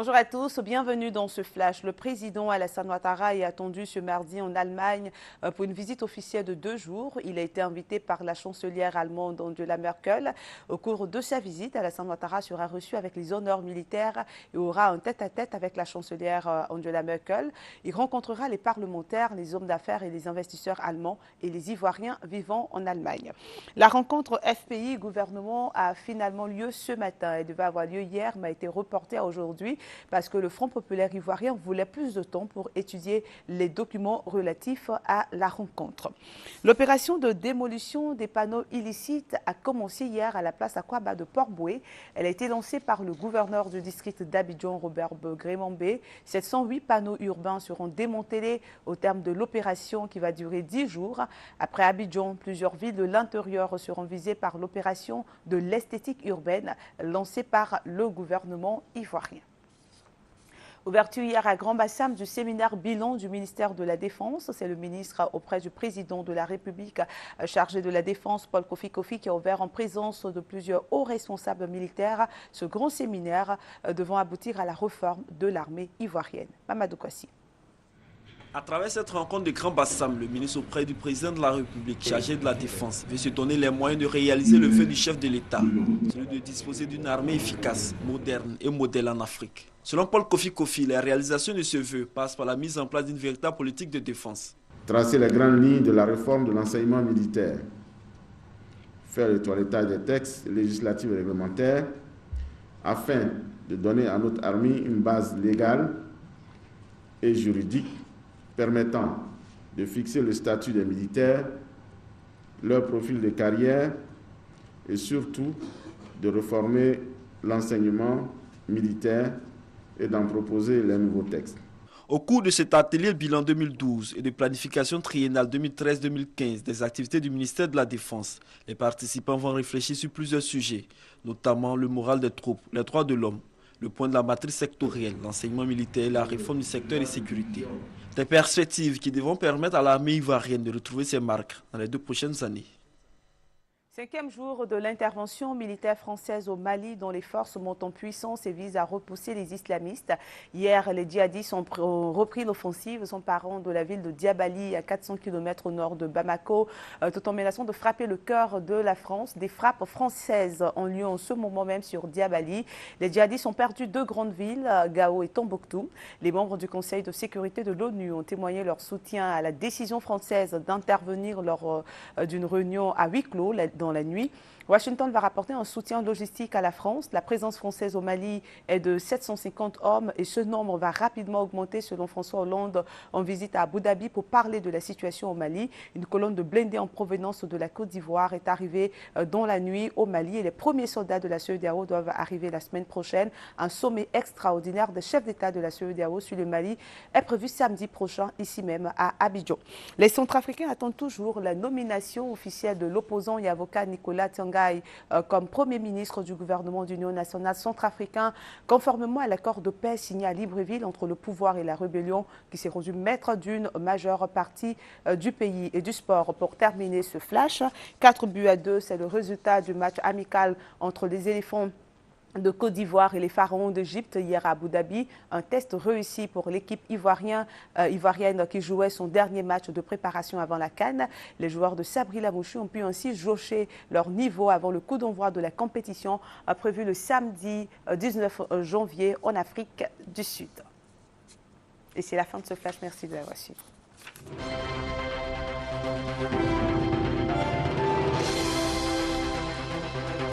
Bonjour à tous, bienvenue dans ce flash. Le président Alassane Ouattara est attendu ce mardi en Allemagne pour une visite officielle de 2 jours. Il a été invité par la chancelière allemande Angela Merkel. Au cours de sa visite, Alassane Ouattara sera reçu avec les honneurs militaires et aura un tête-à-tête avec la chancelière Angela Merkel. Il rencontrera les parlementaires, les hommes d'affaires et les investisseurs allemands et les Ivoiriens vivant en Allemagne. La rencontre FPI-gouvernement a finalement lieu ce matin. Elle devait avoir lieu hier, mais a été reportée à aujourd'hui parce que le Front populaire ivoirien voulait plus de temps pour étudier les documents relatifs à la rencontre. L'opération de démolition des panneaux illicites a commencé hier à la place Akwaba de Port-Boué. Elle a été lancée par le gouverneur du district d'Abidjan, Robert Grémambé. 708 panneaux urbains seront démantelés au terme de l'opération qui va durer 10 jours. Après Abidjan, plusieurs villes de l'intérieur seront visées par l'opération de l'esthétique urbaine lancée par le gouvernement ivoirien. Ouverture hier à Grand-Bassam du séminaire bilan du ministère de la Défense. C'est le ministre auprès du président de la République chargé de la Défense, Paul Kofi Kofi, qui a ouvert en présence de plusieurs hauts responsables militaires ce grand séminaire devant aboutir à la réforme de l'armée ivoirienne. Mamadou Kwasi. À travers cette rencontre de Grand-Bassam, le ministre auprès du président de la République chargé de la Défense veut se donner les moyens de réaliser le vœu du chef de l'État, celui de disposer d'une armée efficace, moderne et modèle en Afrique. Selon Paul Kofi Kofi, la réalisation de ce vœu passe par la mise en place d'une véritable politique de défense. Tracer les grandes lignes de la réforme de l'enseignement militaire, faire le toilettage des textes législatifs et réglementaires, afin de donner à notre armée une base légale et juridique permettant de fixer le statut des militaires, leur profil de carrière et surtout de réformer l'enseignement militaire et d'en proposer les nouveaux textes. Au cours de cet atelier bilan 2012 et de planification triennale 2013-2015 des activités du ministère de la Défense, les participants vont réfléchir sur plusieurs sujets, notamment le moral des troupes, les droits de l'homme, le point de la matrice sectorielle, l'enseignement militaire et la réforme du secteur de sécurité. Des perspectives qui devront permettre à l'armée ivoirienne de retrouver ses marques dans les 2 prochaines années. 5e jour de l'intervention militaire française au Mali, dont les forces montent en puissance et visent à repousser les islamistes. Hier, les djihadistes ont repris l'offensive, s'emparant de la ville de Diabali, à 400 km au nord de Bamako, tout en menaçant de frapper le cœur de la France. Des frappes françaises ont lieu en ce moment même sur Diabali. Les djihadistes ont perdu 2 grandes villes, Gao et Tombouctou. Les membres du Conseil de sécurité de l'ONU ont témoigné leur soutien à la décision française d'intervenir lors d'une réunion à huis clos dans la nuit. Washington va rapporter un soutien logistique à la France. La présence française au Mali est de 750 hommes et ce nombre va rapidement augmenter selon François Hollande en visite à Abu Dhabi pour parler de la situation au Mali. Une colonne de blindés en provenance de la Côte d'Ivoire est arrivée dans la nuit au Mali et les premiers soldats de la CEDEAO doivent arriver la semaine prochaine. Un sommet extraordinaire des chefs d'État de la CEDEAO sur le Mali est prévu samedi prochain ici même à Abidjan. Les Centrafricains attendent toujours la nomination officielle de l'opposant et avocat Nicolas Tiangai comme Premier ministre du gouvernement d'Union nationale centrafricain, conformément à l'accord de paix signé à Libreville entre le pouvoir et la rébellion qui s'est rendu maître d'une majeure partie du pays. Et du sport, pour terminer ce flash, 4-2, c'est le résultat du match amical entre les éléphants de Côte d'Ivoire et les pharaons d'Égypte hier à Abu Dhabi. Un test réussi pour l'équipe ivoirienne qui jouait son dernier match de préparation avant la CAN. Les joueurs de Sabri Lamouchi ont pu ainsi jauger leur niveau avant le coup d'envoi de la compétition prévu le samedi 19 janvier en Afrique du Sud. Et c'est la fin de ce flash. Merci de l'avoir suivi.